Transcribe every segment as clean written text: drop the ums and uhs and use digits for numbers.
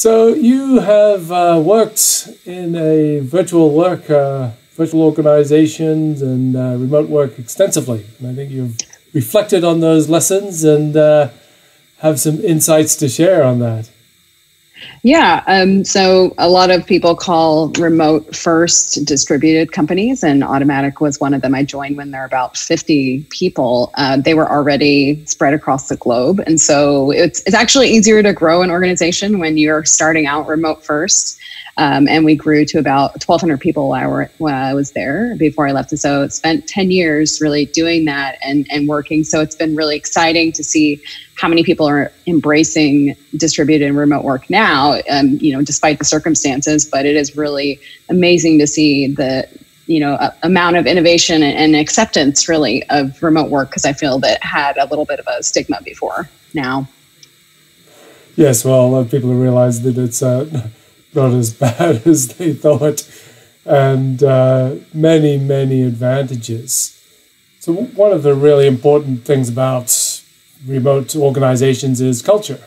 So you have worked in a virtual organizations and remote work extensively. And I think you've reflected on those lessons and have some insights to share on that. Yeah, so a lot of people call remote first distributed companies, and Auttomatic was one of them. I joined when there were about 50 people. They were already spread across the globe. And so it's actually easier to grow an organization when you're starting out remote first. And we grew to about 1,200 people when I was there before I left. And so it spent 10 years really doing that and working. So it's been really exciting to see how many people are embracing distributed and remote work now, despite the circumstances. But it is really amazing to see the amount of innovation and acceptance really of remote work, because I feel that had a little bit of a stigma before now. Yes, well, a lot of people realize that it's not as bad as they thought, and many, many advantages. So one of the really important things about remote organizations is culture,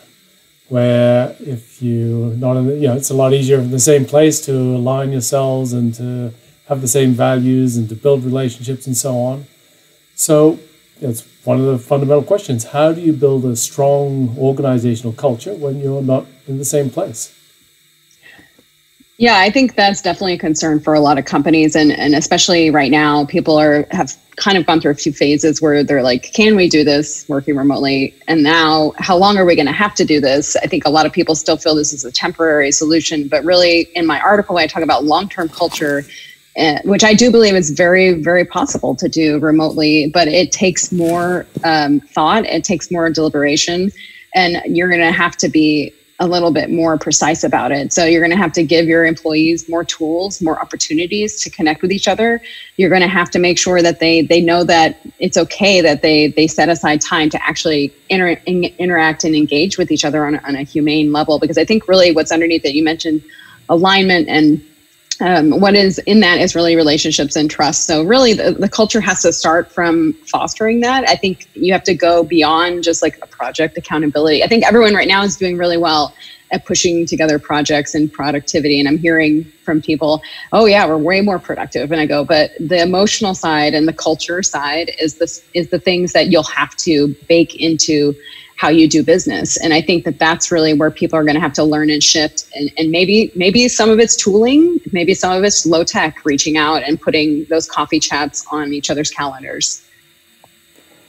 where if you're not it's a lot easier in the same place to align yourselves and to have the same values and to build relationships and so on. So it's one of the fundamental questions. How do you build a strong organizational culture when you're not in the same place? Yeah, I think that's definitely a concern for a lot of companies. And especially right now, people have kind of gone through a few phases where they're like, can we do this working remotely? And now, how long are we going to have to do this? I think a lot of people still feel this is a temporary solution. But really, in my article, I talk about long-term culture, which I do believe is very, very possible to do remotely. But it takes more thought. It takes more deliberation. And you're going to have to be a little bit more precise about it. So you're going to have to give your employees more tools, more opportunities to connect with each other. You're going to have to make sure that they know that it's okay that they set aside time to actually interact and engage with each other on a humane level. Because I think really what's underneath it, you mentioned alignment, and what is in that is really relationships and trust. So really the culture has to start from fostering that. I think you have to go beyond just like a project accountability. I think everyone right now is doing really well at pushing together projects and productivity. And I'm hearing from people, oh yeah, we're way more productive. And I go, but the emotional side and the culture side is the things that you'll have to bake into how you do business. And I think that that's really where people are going to have to learn and shift. And maybe some of it's tooling, maybe some of it's low tech, reaching out and putting those coffee chats on each other's calendars.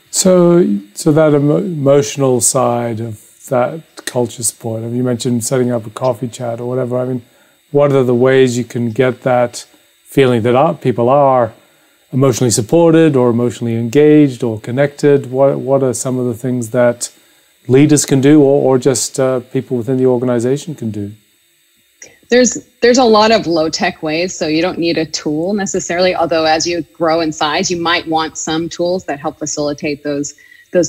So that emotional side of that culture support, I mean, you mentioned setting up a coffee chat or whatever. I mean, what are the ways you can get that feeling that people are emotionally supported or emotionally engaged or connected? What are some of the things that leaders can do or just people within the organization can do? There's a lot of low-tech ways, so you don't need a tool necessarily, although as you grow in size, you might want some tools that help facilitate those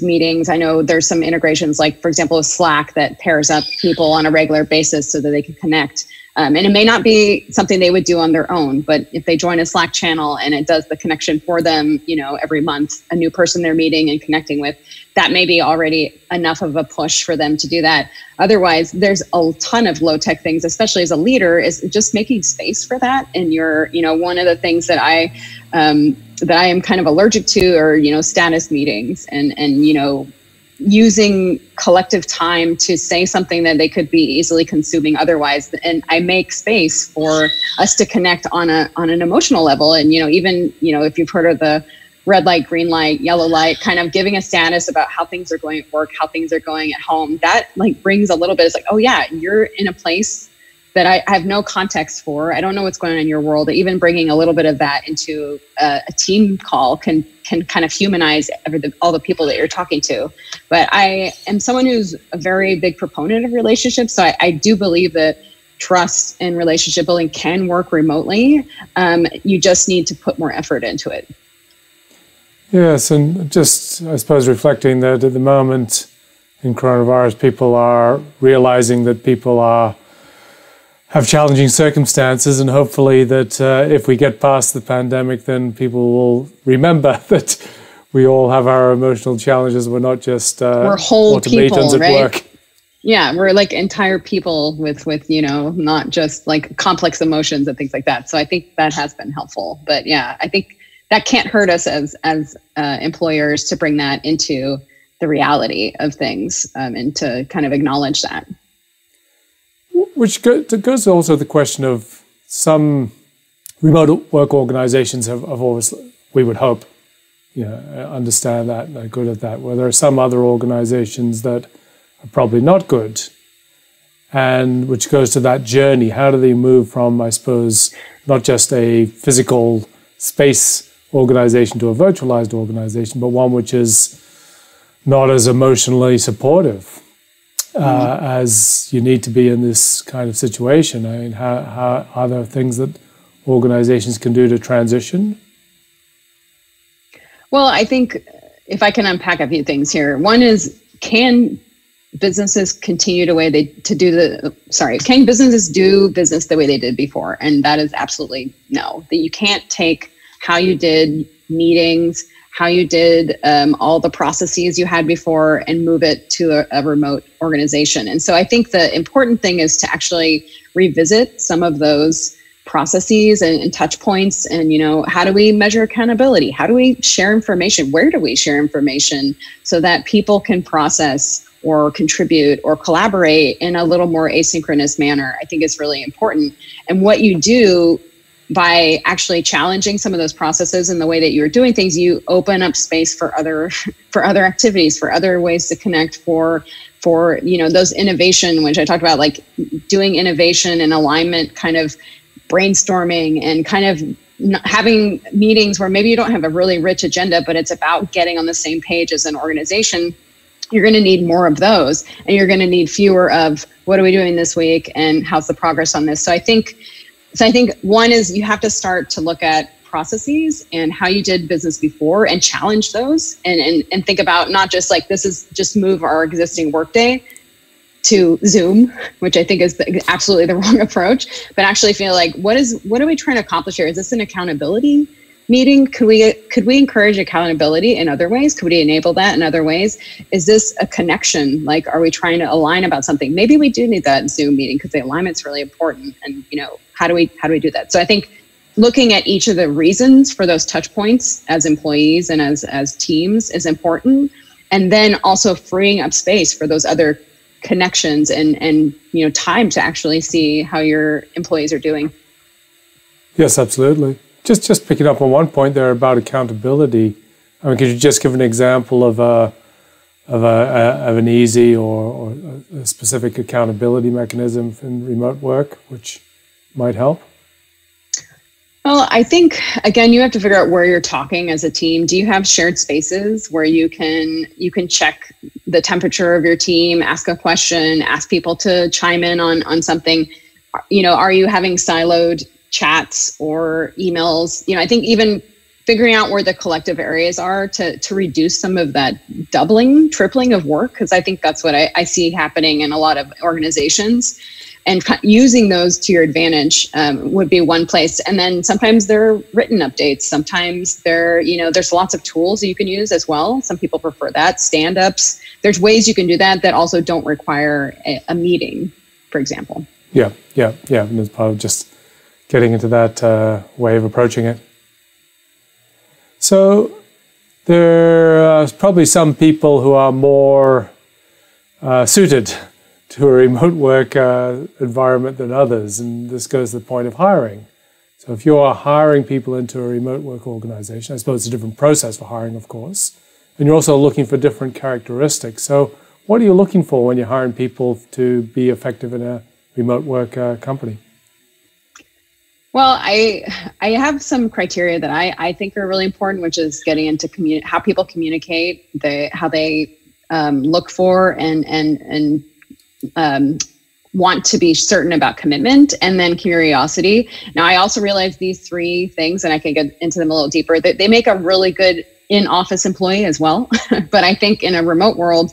meetings. I know there's some integrations, like, for example, Slack that pairs up people on a regular basis so that they can connect. And it may not be something they would do on their own, but if they join a Slack channel and it does the connection for them, every month, a new person they're meeting and connecting with, that may be already enough of a push for them to do that. Otherwise, there's a ton of low tech things, especially as a leader, is just making space for that. And one of the things that I am kind of allergic to are, status meetings and using collective time to say something that they could be easily consuming otherwise. And I make space for us to connect on an emotional level. And, even, if you've heard of the red light, green light, yellow light, kind of giving a status about how things are going at work, how things are going at home, that brings a little bit, it's like, oh yeah, you're in a place that I have no context for. I don't know what's going on in your world. Even bringing a little bit of that into a team call can kind of humanize all the people that you're talking to. But I am someone who's a very big proponent of relationships. So I do believe that trust and relationship building can work remotely. You just need to put more effort into it. Yes, and just, I suppose, reflecting that at the moment in coronavirus, people are realizing that people have challenging circumstances, and hopefully that if we get past the pandemic, then people will remember that we all have our emotional challenges. We're not just we're whole automatons people, at right? work. Yeah, we're like entire people with not just like complex emotions and things like that. So I think that has been helpful. But yeah, I think that can't hurt us as employers to bring that into the reality of things, and to kind of acknowledge that. Which goes also to the question of some remote work organizations have always, we would hope, understand that and are good at that, where there are some other organizations that are probably not good, and which goes to that journey. How do they move from, I suppose, not just a physical space organization to a virtualized organization, but one which is not as emotionally supportive as you need to be in this kind of situation? I mean, how are there things that organizations can do to transition? Well, I think if I can unpack a few things here. One is, can businesses continue can businesses do business the way they did before? And that is absolutely no. That you can't take how you did meetings, how you did all the processes you had before, and move it to a remote organization. And so I think the important thing is to actually revisit some of those processes and touch points. And, how do we measure accountability? How do we share information? Where do we share information so that people can process or contribute or collaborate in a little more asynchronous manner? I think is really important. And what you do by actually challenging some of those processes and the way that you're doing things, you open up space for other activities, for other ways to connect, for those innovation, which I talked about, like doing innovation and alignment, kind of brainstorming, and kind of having meetings where maybe you don't have a really rich agenda, but it's about getting on the same page as an organization. You're going to need more of those, and you're going to need fewer of what are we doing this week and how's the progress on this. So I think one is you have to start to look at processes and how you did business before and challenge those, and think about not just like, this is just move our existing Workday to Zoom, which I think is absolutely the wrong approach, but actually feel like, what are we trying to accomplish here? Is this an accountability meeting? Could we encourage accountability in other ways? Could we enable that in other ways? Is this a connection? Like, are we trying to align about something? Maybe we do need that Zoom meeting because the alignment's really important. And how do we do that? So I think looking at each of the reasons for those touch points as employees and as teams is important. And then also freeing up space for those other connections and time to actually see how your employees are doing. Yes, absolutely. Just picking up on one point there about accountability. I mean, could you just give an example of an easy or a specific accountability mechanism in remote work, which might help? Well, I think, again, you have to figure out where you're talking as a team. Do you have shared spaces where you can check the temperature of your team, ask a question, ask people to chime in on something? Are you having siloed chats or emails? I think even figuring out where the collective areas are to reduce some of that doubling, tripling of work, because I think that's what I see happening in a lot of organizations. And using those to your advantage would be one place. And then sometimes there are written updates. Sometimes there's lots of tools you can use as well. Some people prefer that. Stand-ups. There's ways you can do that also don't require a meeting, for example. Yeah. And it's part of just getting into that way of approaching it. So there are probably some people who are more suited to a remote work environment than others, and this goes to the point of hiring. So if you are hiring people into a remote work organization, I suppose it's a different process for hiring, of course, and you're also looking for different characteristics. So what are you looking for when you're hiring people to be effective in a remote work company? Well, I have some criteria that I think are really important, which is getting into how people communicate, how they look for and want to be certain about commitment, and then curiosity. Now, I also realize these three things, and I can get into them a little deeper, that they make a really good in-office employee as well. But I think in a remote world,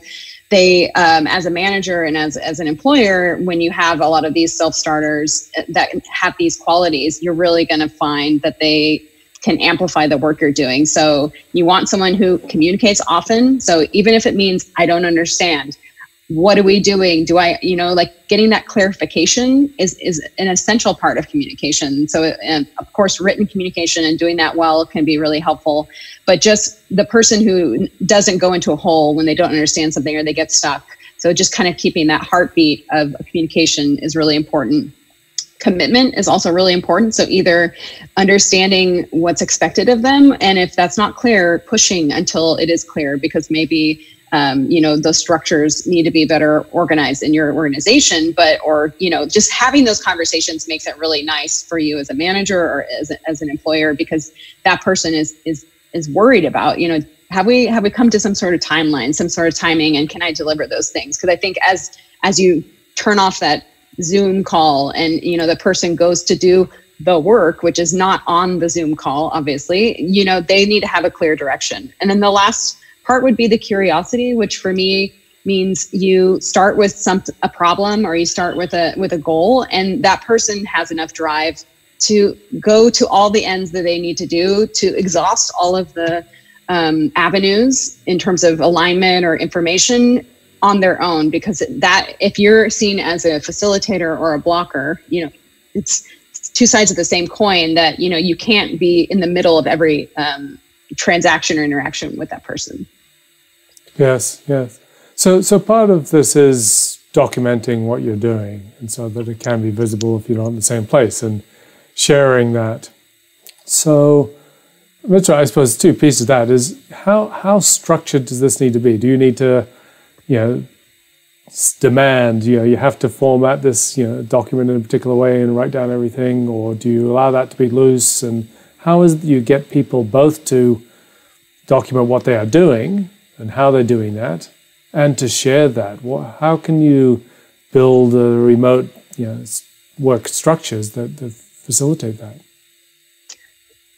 they, as a manager and as an employer, when you have a lot of these self-starters that have these qualities, you're really going to find that they can amplify the work you're doing. So you want someone who communicates often. So even if it means I don't understand, what are we doing? Do I, like getting that clarification is an essential part of communication. So, and of course, written communication and doing that well can be really helpful. But just the person who doesn't go into a hole when they don't understand something or they get stuck. So just kind of keeping that heartbeat of communication is really important. Commitment is also really important. So either understanding what's expected of them, and if that's not clear, pushing until it is clear, because maybe those structures need to be better organized in your organization, or just having those conversations makes it really nice for you as a manager or as an employer, because that person is worried about, have we come to some sort of timeline, some sort of timing, and can I deliver those things? Because I think as you turn off that Zoom call and, the person goes to do the work, which is not on the Zoom call, obviously, they need to have a clear direction. And then the last part would be the curiosity, which for me means you start with a problem, or you start with a goal, and that person has enough drive to go to all the ends that they need to do to exhaust all of the avenues in terms of alignment or information on their own. Because that, if you're seen as a facilitator or a blocker, it's two sides of the same coin, that you can't be in the middle of every transaction or interaction with that person. Yes. So part of this is documenting what you're doing, and so that it can be visible if you're not in the same place, and sharing that. So that's right. I suppose two pieces of that is how structured does this need to be? Do you need to, demand, you have to format this, document in a particular way and write down everything, or do you allow that to be loose? And how is it you get people both to document what they are doing and how they're doing that, and to share that? How can you build remote, work structures that facilitate that?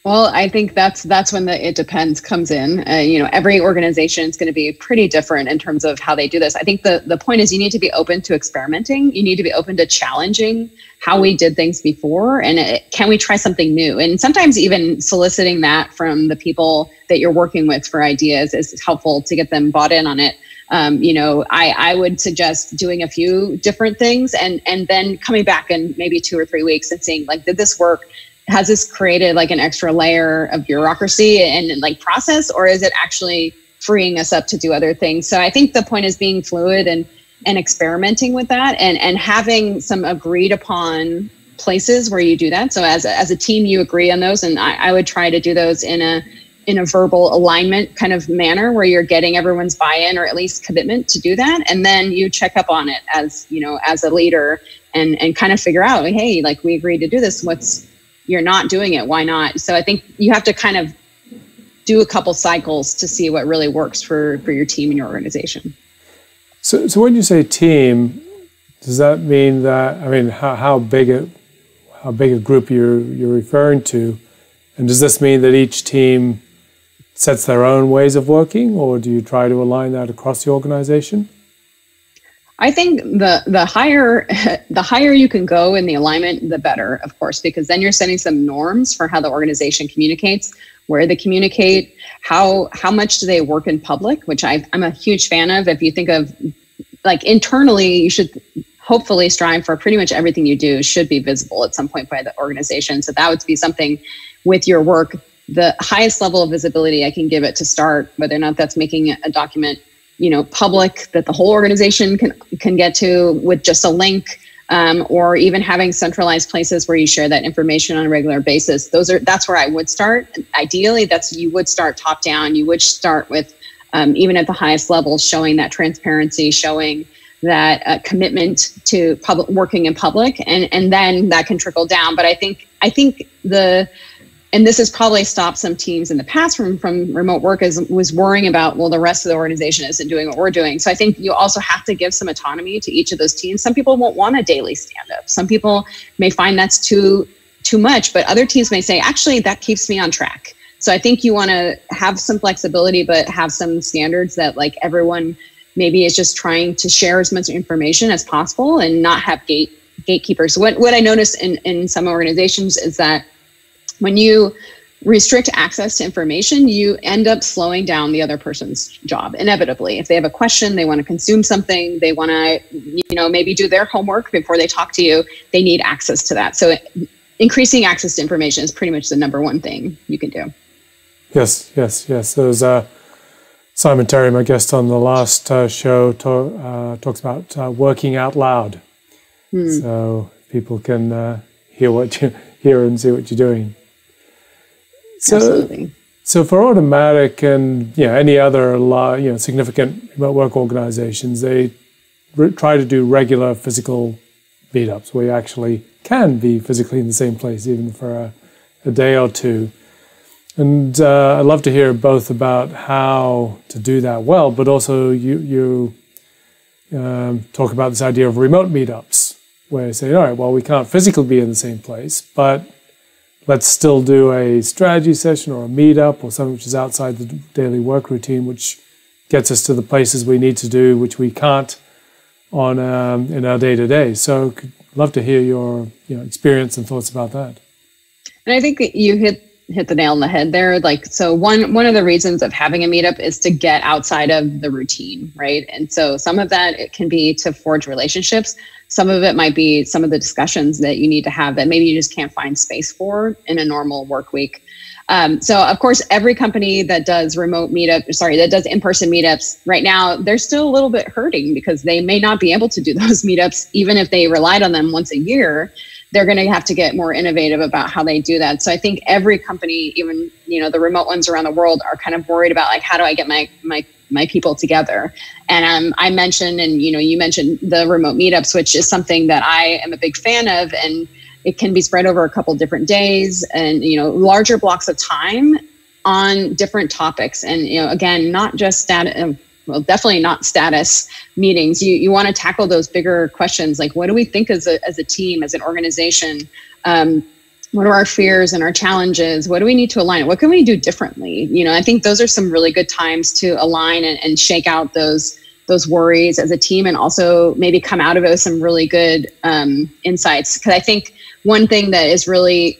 Well, I think that's when the "it depends" comes in. Every organization is going to be pretty different in terms of how they do this. I think the point is you need to be open to experimenting. You need to be open to challenging how we did things before, and can we try something new? And sometimes even soliciting that from the people that you're working with for ideas is helpful to get them bought in on it. I would suggest doing a few different things and then coming back in maybe 2 or 3 weeks and seeing, like, did this work? Has this created like an extra layer of bureaucracy and like process, or is it actually freeing us up to do other things? So I think the point is being fluid and experimenting with that, and having some agreed upon places where you do that. So as a team, you agree on those, and I would try to do those in a verbal alignment kind of manner where you're getting everyone's buy-in or at least commitment to do that, and then you check up on it as a leader and kind of figure out, hey, like, we agreed to do this. You're not doing it. Why not? So I think you have to kind of do a couple cycles to see what really works for your team and your organization. So when you say team, does that mean that, how big a group you're referring to? And does this mean that each team sets their own ways of working, or do you try to align that across the organization? I think the higher you can go in the alignment, the better, of course, because then you're setting some norms for how the organization communicates, where they communicate, how much do they work in public, which I'm a huge fan of. If you think of, like, internally, you should hopefully strive for pretty much everything you do should be visible at some point by the organization. So that would be something with your work, the highest level of visibility I can give it to start, whether or not that's making a document public that the whole organization can get to with just a link, or even having centralized places where you share that information on a regular basis. That's where I would start. Ideally, you would start top down. You would start with, even at the highest levels, showing that transparency, showing that commitment to working in public, and then that can trickle down. But I think and this has probably stopped some teams in the past from remote work, was worrying about, well, the rest of the organization isn't doing what we're doing. So I think you also have to give some autonomy to each of those teams. Some people won't want a daily stand-up. Some people may find that's too much, but other teams may say, actually, that keeps me on track. So I think you want to have some flexibility, but have some standards that, like, everyone maybe is just trying to share as much information as possible and not have gatekeepers. What I notice in some organizations is that when you restrict access to information, you end up slowing down the other person's job inevitably. If they have a question, they want to consume something, they want to, maybe do their homework before they talk to you, they need access to that. So increasing access to information is pretty much the number one thing you can do. Yes. There's Simon Terry, my guest on the last show, talks about working out loud. So people can hear and see what you're doing. Absolutely. So for Auttomatic and any other significant remote work organizations, they try to do regular physical meetups where you actually can be physically in the same place, even for a day or two. And I'd love to hear both about how to do that well, but also you talk about this idea of remote meetups, where you say, all right, well, we can't physically be in the same place, but let's still do a strategy session or a meetup or something which is outside the daily work routine, which gets us to the places we need to do, which we can't on in our day-to-day. So I'd love to hear your experience and thoughts about that. And I think that you hit the nail on the head there. So one of the reasons of having a meetup is to get outside of the routine, right? And so some of that, it can be to forge relationships. Some of it might be some of the discussions that you need to have that maybe you just can't find space for in a normal work week. So of course, every company that does that does in-person meetups right now, they're still a little bit hurting because they may not be able to do those meetups, even if they relied on them once a year. They're going to have to get more innovative about how they do that. So I think every company, even the remote ones around the world, are kind of worried about how do I get my people together. And I mentioned, and you mentioned the remote meetups, which is something that I am a big fan of, and it can be spread over a couple different days and larger blocks of time on different topics. And again, not just definitely not status meetings. You want to tackle those bigger questions, like what do we think as a team, as an organization? What are our fears and our challenges? What do we need to align? What can we do differently? I think those are some really good times to align and shake out those worries as a team, and also maybe come out of it with some really good insights. Because I think one thing that is really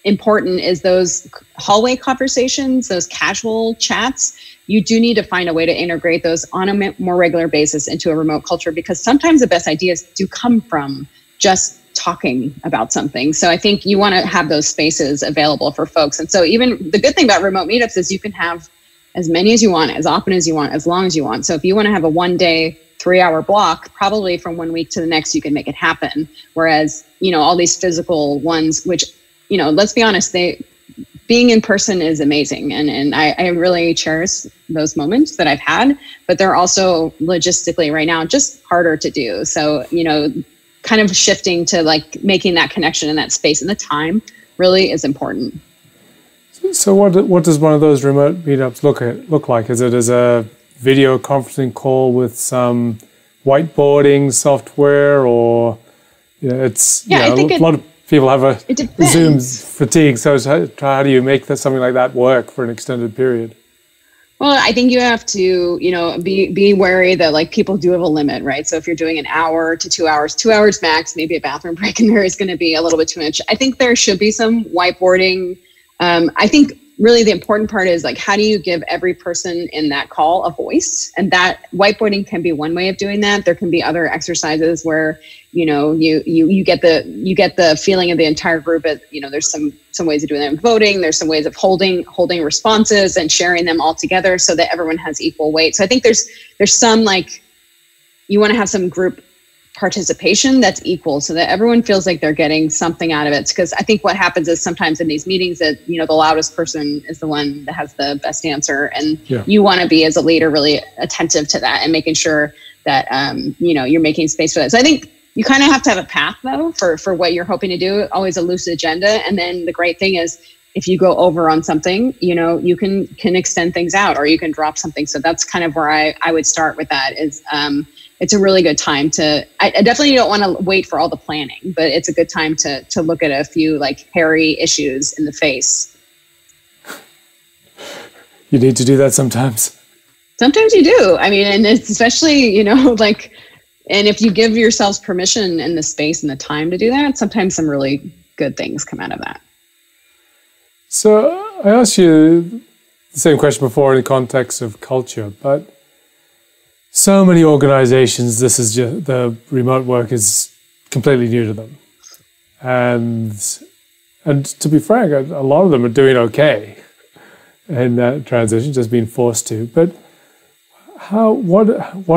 important is those hallway conversations, those casual chats. You do need to find a way to integrate those on a more regular basis into a remote culture, because sometimes the best ideas do come from just talking about something. So I think you want to have those spaces available for folks. And so even the good thing about remote meetups is you can have as many as you want, as often as you want, as long as you want. So if you want to have a 1-day, 3-hour block, probably from 1 week to the next, you can make it happen. Whereas, all these physical ones, which, let's be honest, being in person is amazing. And I really cherish those moments that I've had, but they're also logistically right now just harder to do. So, kind of shifting to making that connection in that space and the time really is important. So what does one of those remote meetups look like? Is it as a video conferencing call with some whiteboarding software, or it's I think a lot of people have a Zoom fatigue. So how do you make something like that work for an extended period? Well, I think you have to, be wary that people do have a limit, right? So if you're doing an hour to 2 hours, 2 hours max, maybe a bathroom break in there is going to be a little bit too much. I think there should be some whiteboarding. I think really the important part is how do you give every person in that call a voice? And that whiteboarding can be one way of doing that. There can be other exercises where you get the feeling of the entire group. There's some ways of doing that in voting. There's some ways of holding responses and sharing them all together so that everyone has equal weight. So I think there's some you want to have some group participation that's equal so that everyone feels like they're getting something out of it. Because I think what happens is sometimes in these meetings that, the loudest person is the one that has the best answer. And you want to be, as a leader, really attentive to that and making sure that, you're making space for that. So I think you kind of have to have a path though, for what you're hoping to do, always a loose agenda. And then the great thing is if you go over on something, you can extend things out or you can drop something. So that's kind of where I would start with that is, it's a really good time I definitely don't want to wait for all the planning, but it's a good time to look at a few hairy issues in the face. You need to do that sometimes. Sometimes you do. I mean, and it's especially, and if you give yourselves permission and the space and the time to do that, sometimes some really good things come out of that. So I asked you the same question before in the context of culture, but so many organizations, this is just, the remote work is completely new to them. And to be frank, a lot of them are doing okay in that transition, just being forced to. But what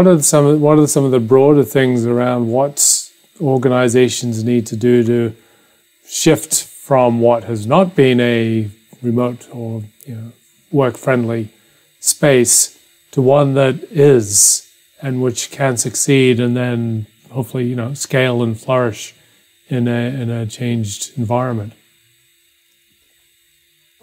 are some of the broader things around what organizations need to do to shift from what has not been a remote or work-friendly space to one that is, and which can succeed and then hopefully scale and flourish in a changed environment?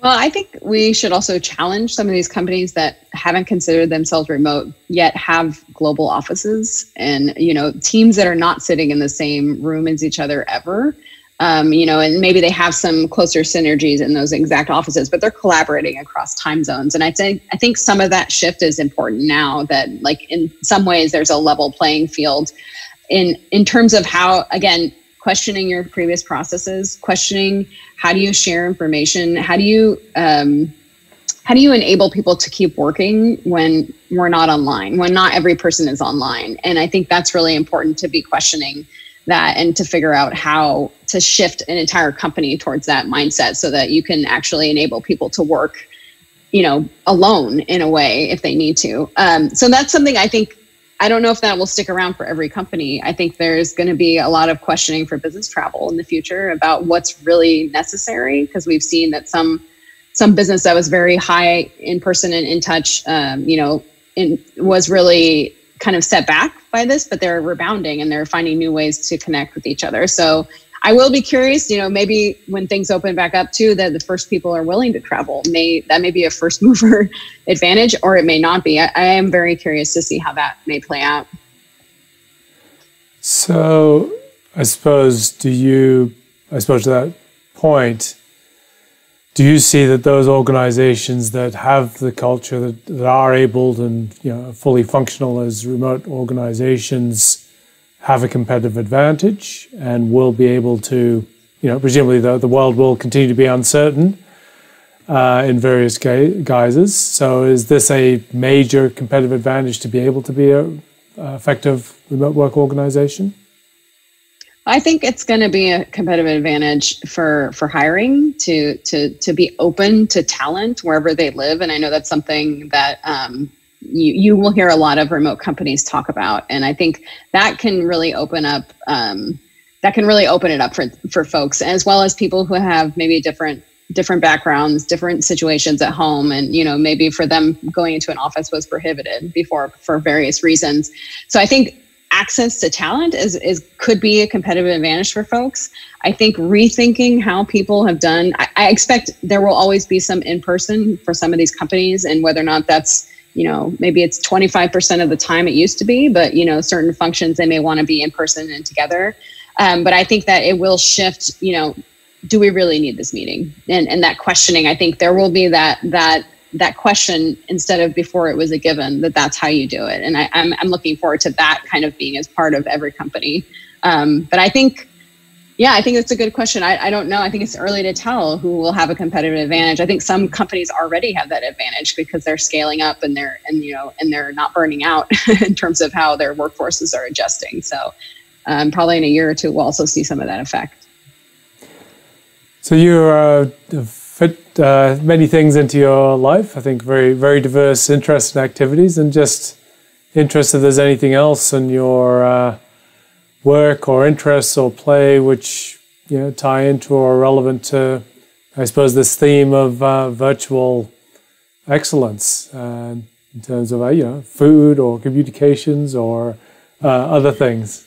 Well, I think we should also challenge some of these companies that haven't considered themselves remote yet have global offices and teams that are not sitting in the same room as each other ever. And maybe they have some closer synergies in those exact offices, but they're collaborating across time zones. And I think some of that shift is important now that, like, in some ways there's a level playing field in terms of how, again, questioning your previous processes, questioning how do you share information, how do you enable people to keep working when we're not online, when not every person is online. And I think that's really important to be questioning that and to figure out how to shift an entire company towards that mindset so that you can actually enable people to work, alone in a way if they need to. So that's something I don't know if that will stick around for every company. I think there's going to be a lot of questioning for business travel in the future about what's really necessary, because we've seen that some business that was very high in person and in touch, was really kind of set back by this, but they're rebounding and they're finding new ways to connect with each other. So I will be curious, maybe when things open back up too, that the first people are willing to travel, that may be a first mover advantage, or it may not be. I am very curious to see how that may play out. So I suppose to that point, do you see that those organizations that have the culture that are able and fully functional as remote organizations have a competitive advantage and will be able to, presumably the world will continue to be uncertain in various guises. So is this a major competitive advantage to be able to be an effective remote work organization? I think it's going to be a competitive advantage for hiring to be open to talent wherever they live. And I know that's something that you will hear a lot of remote companies talk about. And I think that can really open up, it up for folks, as well as people who have maybe different backgrounds, different situations at home. And, maybe for them going into an office was prohibited before for various reasons. So I think access to talent could be a competitive advantage for folks. I think rethinking how people have done, I expect there will always be some in-person for some of these companies, and whether or not that's, maybe it's 25% of the time it used to be, but, certain functions, they may want to be in person and together. But I think that it will shift, do we really need this meeting? And that questioning, I think there will be that question instead of before it was a given that's how you do it. And I'm looking forward to that kind of being as part of every company. But I think it's a good question. I don't know. I think it's early to tell who will have a competitive advantage. I think some companies already have that advantage because they're scaling up and they're not burning out in terms of how their workforces are adjusting. So probably in a year or two, we'll also see some of that effect. So you fit many things into your life. I think very, very diverse interests and activities, and just interested if there's anything else in your work or interests or play which tie into or are relevant to, I suppose, this theme of virtual excellence in terms of food or communications or other things.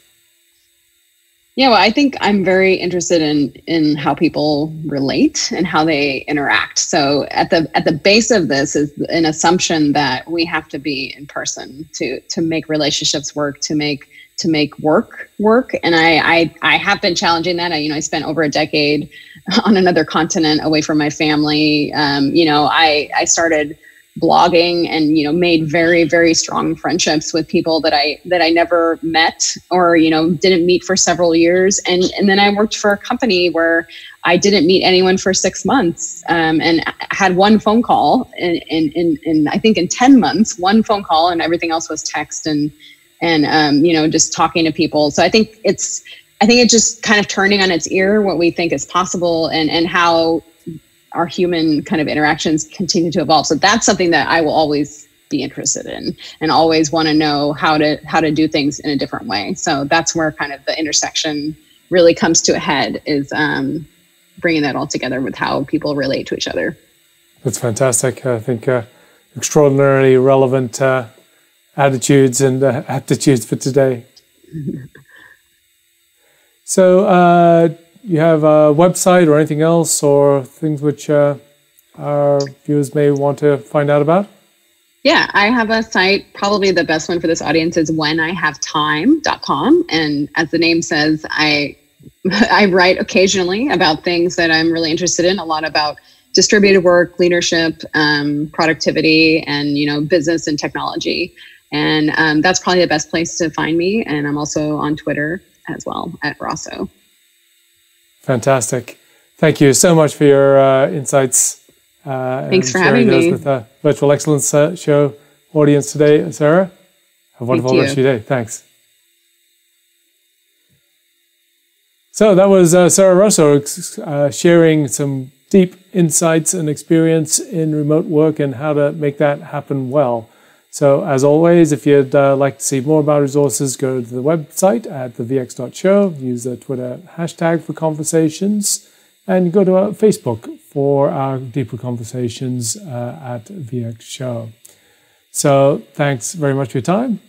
Yeah, well, I think I'm very interested in how people relate and how they interact. So at the base of this is an assumption that we have to be in person to make relationships work, to make work. And I have been challenging that. I spent over a decade on another continent away from my family. I started blogging and, made very, very strong friendships with people that I never met or, didn't meet for several years. And then I worked for a company where I didn't meet anyone for 6 months, and had one phone call in I think in 10 months, one phone call, and everything else was text and just talking to people. So I think it's just kind of turning on its ear what we think is possible and how our human kind of interactions continue to evolve. So that's something that I will always be interested in and always want to know how to do things in a different way. So that's where kind of the intersection really comes to a head, is bringing that all together with how people relate to each other. That's fantastic. I think extraordinarily relevant attitudes and aptitudes for today. So you have a website or anything else or things which our viewers may want to find out about? Yeah, I have a site. Probably the best one for this audience is whenihavetime.com. And as the name says, I write occasionally about things that I'm really interested in, a lot about distributed work, leadership, productivity, and, business and technology. And that's probably the best place to find me. And I'm also on Twitter as well at Rosso. Fantastic. Thank you so much for your insights. Thanks for having me. With the Virtual Excellence Show audience today, Sarah. Have a wonderful rest of your day. Thanks. So that was Sara Rosso sharing some deep insights and experience in remote work and how to make that happen well. So as always, if you'd like to see more about resources, go to the website at thevx.show, use the Twitter hashtag for conversations, and go to our Facebook for our deeper conversations at VX Show. So thanks very much for your time.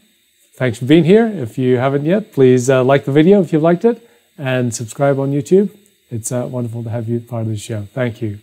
Thanks for being here. If you haven't yet, please like the video if you've liked it and subscribe on YouTube. It's wonderful to have you part of the show. Thank you.